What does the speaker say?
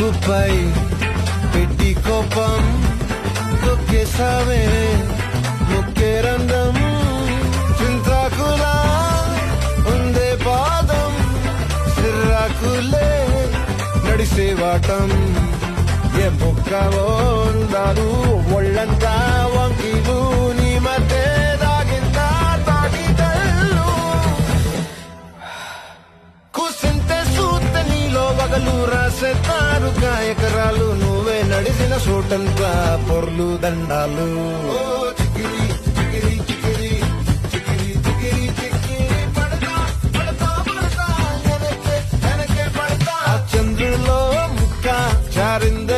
ముక్కుపై పెట్టి కోపం తొక్కేసావే ముక్కే రంధ్రం చింతాకులా ఉందే పాదం సిర్రాకులే నడిసేవాటం ఏ బొక్కవో ఉండాలు ఒళ్ళంతా వంకిలు నీ మధ్య దాగిందా తాగిదల్లు కూసింతే సూత నీలో వగలు రాసేతారుగా ఎకరాలు నువ్వే నడిసిన చోటంతా పొర్లు దండాలు చికిరి చికిరి చికిరి చికిరి చికిరి చికిరి పడతా పడతా పడతా వెనకే వెనకే పడతా చంద్రులో ముక్క చారింద